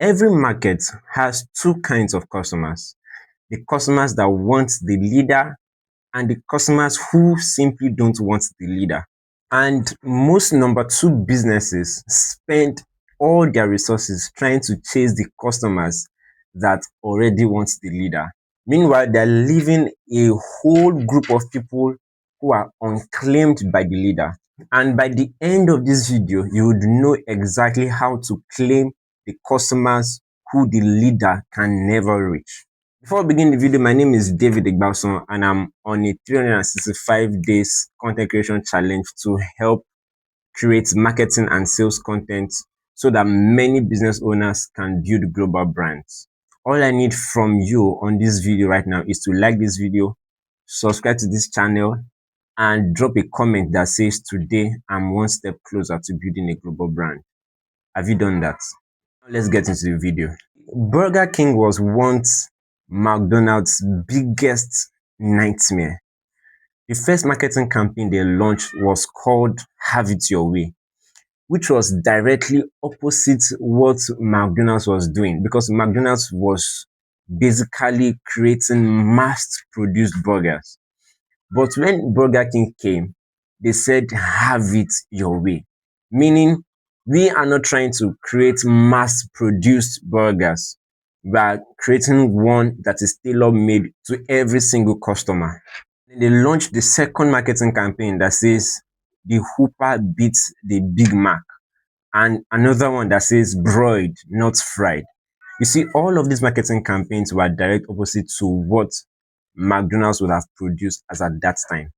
Every market has two kinds of customers: the customers that want the leader and the customers who simply don't want the leader. And most number two businesses spend all their resources trying to chase the customers that already want the leader. Meanwhile, they're leaving a whole group of people who are unclaimed by the leader. And by the end of this video, you would know exactly how to claim the customers who the leader can never reach. Before we begin the video, my name is David Igbason and I'm on a 365 days content creation challenge to help create marketing and sales content so that many business owners can build global brands. All I need from you on this video right now is to like this video, subscribe to this channel, and drop a comment that says, "Today I'm one step closer to building a global brand." Have you done that? Let's get into the video. Burger King was once McDonald's biggest nightmare. The first marketing campaign they launched was called Have It Your Way, which was directly opposite what McDonald's was doing, because McDonald's was basically creating mass-produced burgers. But when Burger King came, they said, "Have it your way," meaning we are not trying to create mass-produced burgers. We are creating one that is tailor-made to every single customer. They launched the second marketing campaign that says, "The Whopper beats the Big Mac," and another one that says, "Broiled, not fried." You see, all of these marketing campaigns were direct opposite to what McDonald's would have produced as at that time.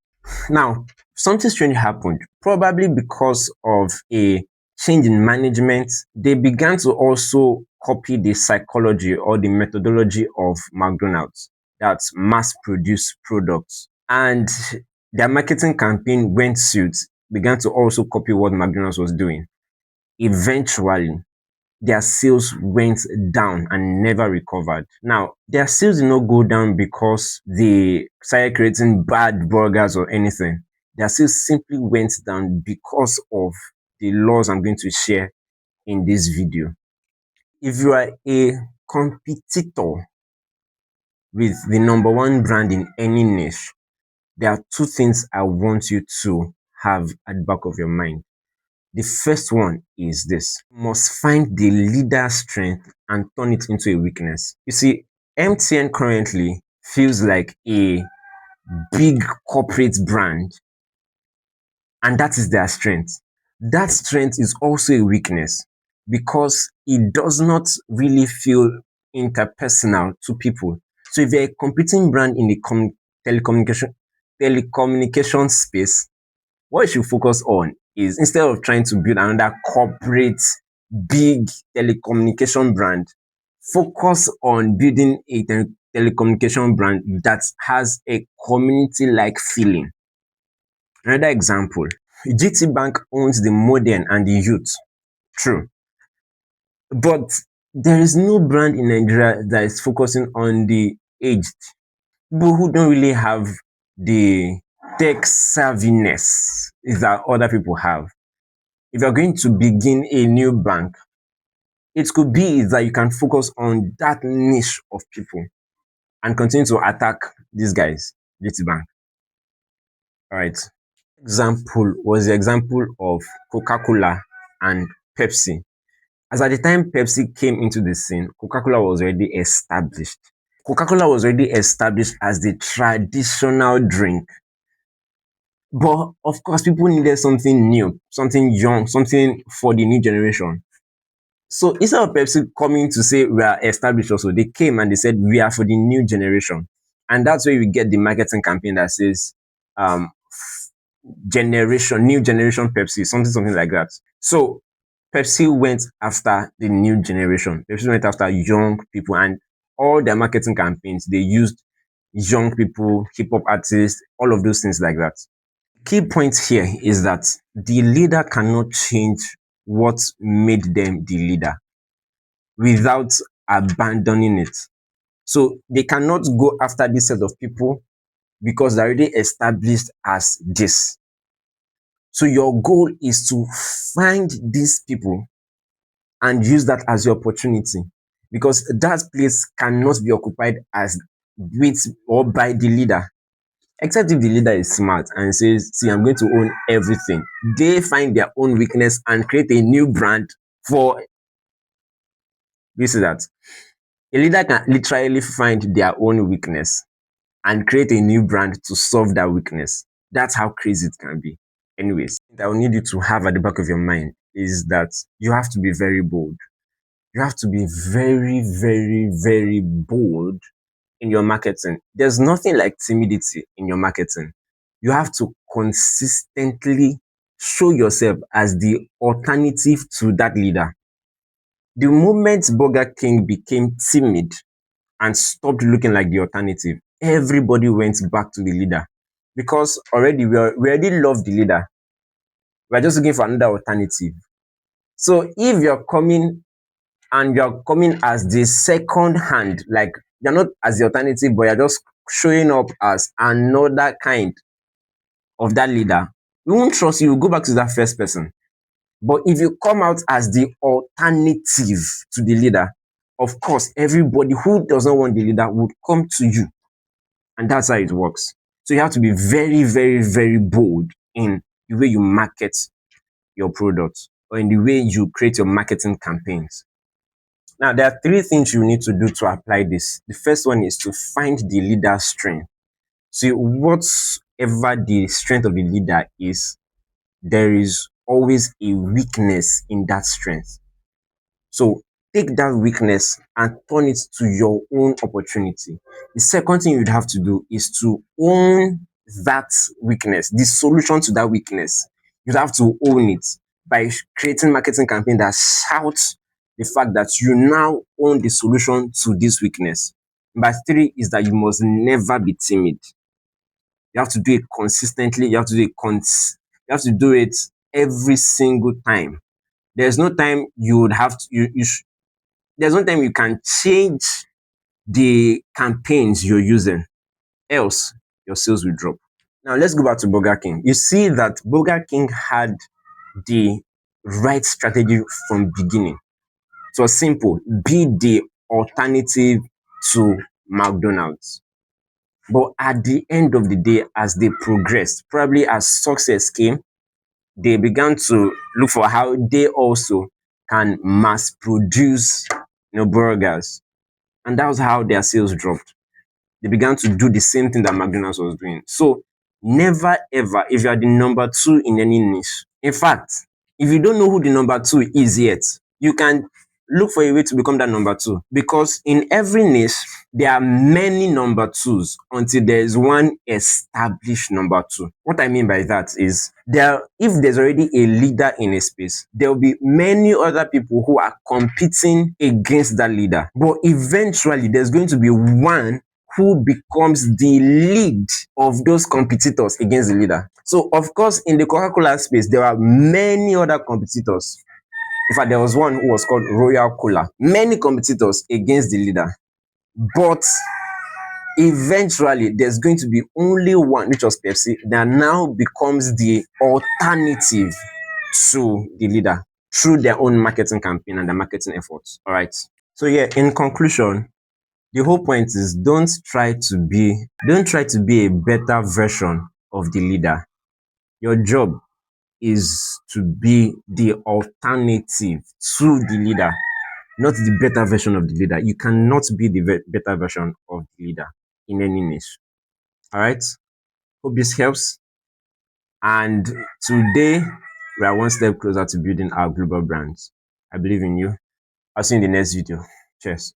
Now, something strange happened. Probably because of a change in management, they began to also copy the psychology or the methodology of McDonald's, that's mass-produced products. And their marketing campaign went suit, began to also copy what McDonald's was doing. Eventually, their sales went down and never recovered. Now, their sales did not go down because they started creating bad burgers or anything. Their sales simply went down because of the laws I'm going to share in this video. If you are a competitor with the number one brand in any niche, there are two things I want you to have at the back of your mind. The first one is this: you must find the leader's strength and turn it into a weakness. You see, MTN currently feels like a big corporate brand, and that is their strength. That strength is also a weakness because it does not really feel interpersonal to people. So if you're a competing brand in the telecommunication space, what you should focus on is, instead of trying to build another corporate big telecommunication brand, focus on building a telecommunication brand that has a community-like feeling. Another example, GT Bank owns the modern and the youth. True. But there is no brand in Nigeria that is focusing on the aged, people who don't really have the tech savviness that other people have. If you're going to begin a new bank, it could be that you can focus on that niche of people and continue to attack these guys, GT Bank. All right. Example was the example of Coca-Cola and Pepsi. As at the time Pepsi came into the scene, Coca-Cola was already established. Coca-Cola was already established as the traditional drink. But of course, people needed something new, something young, something for the new generation. So instead of Pepsi coming to say we are established also, they came and they said we are for the new generation. And that's where we get the marketing campaign that says new generation Pepsi, something like that. So Pepsi went after the new generation. Pepsi went after young people, and all their marketing campaigns, they used young people, hip hop artists, all of those things like that. Key point here is that the leader cannot change what made them the leader without abandoning it. So they cannot go after this set of people because they're already established as this. So your goal is to find these people and use that as your opportunity because that place cannot be occupied as with or by the leader. Except if the leader is smart and says, see, I'm going to own everything. They find their own weakness and create a new brand for this is that. A leader can literally find their own weakness and create a new brand to solve that weakness. That's how crazy it can be. Anyways, that I will need you to have at the back of your mind is that you have to be very bold. You have to be very, very, very bold in your marketing. There's nothing like timidity in your marketing. You have to consistently show yourself as the alternative to that leader. The moment Burger King became timid and stopped looking like the alternative, everybody went back to the leader because already we already love the leader. We're just looking for another alternative. So if you're coming and you're coming as the second hand, like you're not as the alternative, but you're just showing up as another kind of that leader, we won't trust you. We'll go back to that first person. But if you come out as the alternative to the leader, of course, everybody who does not want the leader would come to you. And that's how it works. So you have to be very, very, very bold in the way you market your product or in the way you create your marketing campaigns. Now, there are three things you need to do to apply this. The first one is to find the leader's strength. See, whatever the strength of the leader is, there is always a weakness in that strength. So take that weakness and turn it to your own opportunity. The second thing you'd have to do is to own that weakness, the solution to that weakness. You'd have to own it by creating marketing campaign that shouts the fact that you now own the solution to this weakness. Number three is that you must never be timid. You have to do it consistently. You have to do it every single time. There's no time you would have to there's no time you can change the campaigns you're using, else your sales will drop. Now let's go back to Burger King. You see that Burger King had the right strategy from beginning. It was simple: be the alternative to McDonald's. But at the end of the day, as they progressed, probably as success came, they began to look for how they also can mass produce burgers. And that was how their sales dropped. They began to do the same thing that McDonald's was doing. So never ever, if you are the number two in any niche, in fact, if you don't know who the number two is yet, you can look for a way to become that number two, because in every niche there are many number twos until there is one established number two. What I mean by that is, if there's already a leader in a space, there will be many other people who are competing against that leader, but eventually there's going to be one who becomes the lead of those competitors against the leader. So of course, in the Coca-Cola space, there are many other competitors. In fact, there was one who was called Royal Cola. Many competitors against the leader. But eventually, there's going to be only one, which was Pepsi, that now becomes the alternative to the leader through their own marketing campaign and their marketing efforts. All right. So yeah, in conclusion, the whole point is don't try to be a better version of the leader. Your job is to be the alternative to the leader, not the better version of the leader. You cannot be the better version of the leader in any niche. All right. Hope this helps. And today we are one step closer to building our global brands. I believe in you. I'll see you in the next video. Cheers.